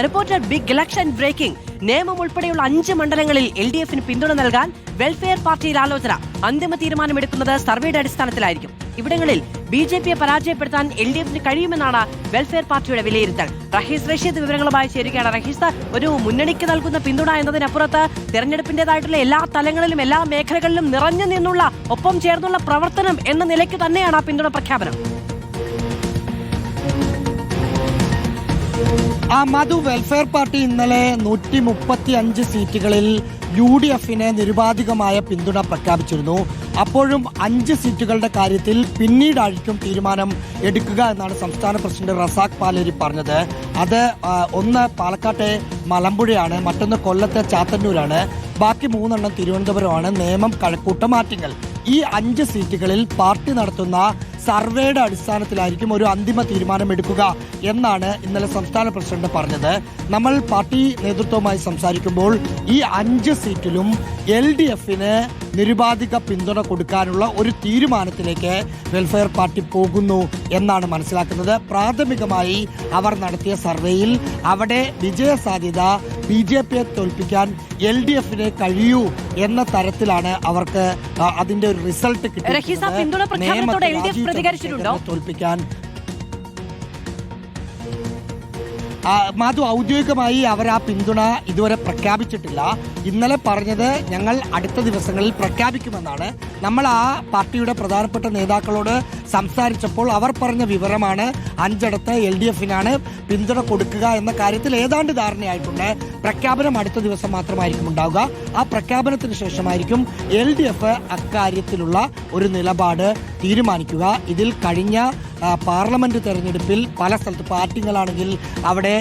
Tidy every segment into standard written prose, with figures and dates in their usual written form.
Reporter big election breaking. നിയമം ഉൾപ്പെടെയുള്ള 5 മണ്ഡലങ്ങളിൽ LDF-ന് പിന്തുണ നൽകാൻ വെൽഫെയർ പാർട്ടിയിൽ ആലോചന. അന്തിമ തീരുമാനമെടുക്കുന്നത് സർവേയുടെ അടിസ്ഥാനത്തിലായിരിക്കും. ഇവിടങ്ങളിൽ BJP-യെ പരാജയപ്പെടുത്താൻ LDF-ന് കഴിയുമെന്നാണ് വെൽഫെയർ പാർട്ടിയുടെ വിലയിരുത്തൽ. റഹീസ് റഷീദ് വിവരങ്ങളുമായി ചേരുകയാണ്. റഹീസ്, ഒരു മുന്നണിക്ക് നൽകുന്ന പിന്തുണ എന്നതിനപ്പുറത്ത് തെരഞ്ഞെടുപ്പിന്റേതായിട്ടുള്ള എല്ലാ തലങ്ങളിലും എല്ലാ മേഖലകളിലും നിറഞ്ഞു നിന്നുള്ള ഒപ്പം ചേർന്നുള്ള പ്രവർത്തനം എന്ന നിലയ്ക്ക് തന്നെയാണ് ആ പിന്തുണ പ്രഖ്യാപനം. മധു, വെൽഫെയർ പാർട്ടി ഇന്നലെ 135 സീറ്റുകളിൽ UDF-ന് നിരുപാധികമായ പിന്തുണ പ്രഖ്യാപിച്ചിരുന്നു. അപ്പോഴും 5 സീറ്റുകളുടെ കാര്യത്തിൽ പിന്നീടായിരിക്കും തീരുമാനം എടുക്കുക എന്നാണ് സംസ്ഥാന പ്രസിഡന്റ് റസാഖ് പാലേരി പറഞ്ഞത്. അത് ഒന്ന് പാലക്കാട്ടെ മലമ്പുഴയാണ്, മറ്റൊന്ന് കൊല്ലത്തെ ചാത്തന്നൂരാണ്, ബാക്കി 3 തിരുവനന്തപുരമാണ്. നേമം, കഴക്കൂട്ടം, ആറ്റിങ്ങൽ ഈ 5 സീറ്റുകളിൽ പാർട്ടി നടത്തുന്ന സർവേയുടെ അടിസ്ഥാനത്തിലായിരിക്കും ഒരു അന്തിമ തീരുമാനം എടുക്കുക എന്നാണ് ഇന്നലെ സംസ്ഥാന പ്രസിഡന്റ് പറഞ്ഞത്. നമ്മൾ പാർട്ടി നേതൃത്വവുമായി സംസാരിക്കുമ്പോൾ ഈ 5 സീറ്റിലും LDF-ന് നിരുപാധിക പിന്തുണ കൊടുക്കാനുള്ള ഒരു തീരുമാനത്തിലേക്ക് വെൽഫെയർ പാർട്ടി പോകുന്നു എന്നാണ് മനസ്സിലാക്കുന്നത്. പ്രാഥമികമായി അവർ നടത്തിയ സർവേയിൽ അവിടെ വിജയസാധ്യത BJP-യെ തോൽപ്പിക്കാൻ LDF-ന് കഴിയൂ എന്ന തരത്തിലാണ് അവർക്ക് അതിന്റെ ഒരു റിസൾട്ട് കിട്ടിയത്. തോൽപ്പിക്കാൻ മാധു, ഔദ്യോഗികമായി അവർ ആ പിന്തുണ ഇതുവരെ പ്രഖ്യാപിച്ചിട്ടില്ല. ഇന്നലെ പറഞ്ഞത് ഞങ്ങൾ അടുത്ത ദിവസങ്ങളിൽ പ്രഖ്യാപിക്കുമെന്നാണ്. നമ്മൾ ആ പാർട്ടിയുടെ പ്രധാനപ്പെട്ട നേതാക്കളോട് സംസാരിച്ചപ്പോൾ അവർ പറഞ്ഞ വിവരമാണ് 5 LDF-നാണ് പിന്തുണ കൊടുക്കുക എന്ന കാര്യത്തിൽ ഏതാണ്ട് ധാരണയായിട്ടുണ്ട്. പ്രഖ്യാപനം അടുത്ത ദിവസം മാത്രമായിരിക്കും ഉണ്ടാവുക. ആ പ്രഖ്യാപനത്തിന് ശേഷമായിരിക്കും LDF അക്കാര്യത്തിലുള്ള ഒരു നിലപാട് തീരുമാനിക്കുക. ഇതിൽ കഴിഞ്ഞ പാർലമെന്റ് തെരഞ്ഞെടുപ്പിൽ പല സ്ഥലത്ത് പാർട്ടികളാണെങ്കിൽ അവിടെ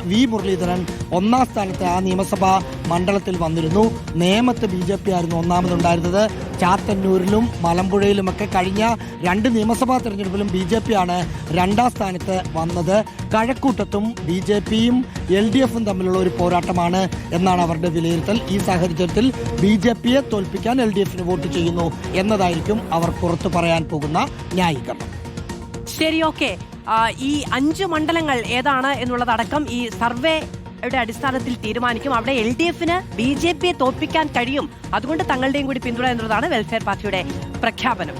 V മുരളീധരൻ 1ാം സ്ഥാനത്ത് ആ നിയമസഭാ മണ്ഡലത്തിൽ വന്നിരുന്നു. നേമത്ത് BJP ആയിരുന്നു 1ാമതുണ്ടായിരുന്നത്. ചാത്തന്നൂരിലും മലമ്പുഴയിലുമൊക്കെ കഴിഞ്ഞ 2 നിയമസഭാ തെരഞ്ഞെടുപ്പിലും BJP ആണ് 2ാം സ്ഥാനത്ത് വന്നത്. കഴക്കൂട്ടത്തും BJP-യും LDF-ഉം തമ്മിലുള്ള ഒരു പോരാട്ടമാണ് എന്നാണ് അവരുടെ വിലയിരുത്തൽ. ഈ സാഹചര്യത്തിൽ BJP-യെ തോൽപ്പിക്കാൻ LDF-ന് വോട്ട് ചെയ്യുന്നു എന്നതായിരിക്കും അവർ പുറത്തു പറയാൻ പോകുന്ന ന്യായീകരണം. ശരി, ഓക്കെ. ഈ 5 മണ്ഡലങ്ങൾ ഏതാണ് എന്നുള്ളതടക്കം ഈ സർവേയുടെ അടിസ്ഥാനത്തിൽ തീരുമാനിക്കും. അവിടെ LDF-ന് BJP-യെ തോൽപ്പിക്കാൻ കഴിയും, അതുകൊണ്ട് തങ്ങളുടെയും കൂടി പിന്തുണ എന്നുള്ളതാണ് വെൽഫെയർ പാർട്ടിയുടെ പ്രഖ്യാപനം.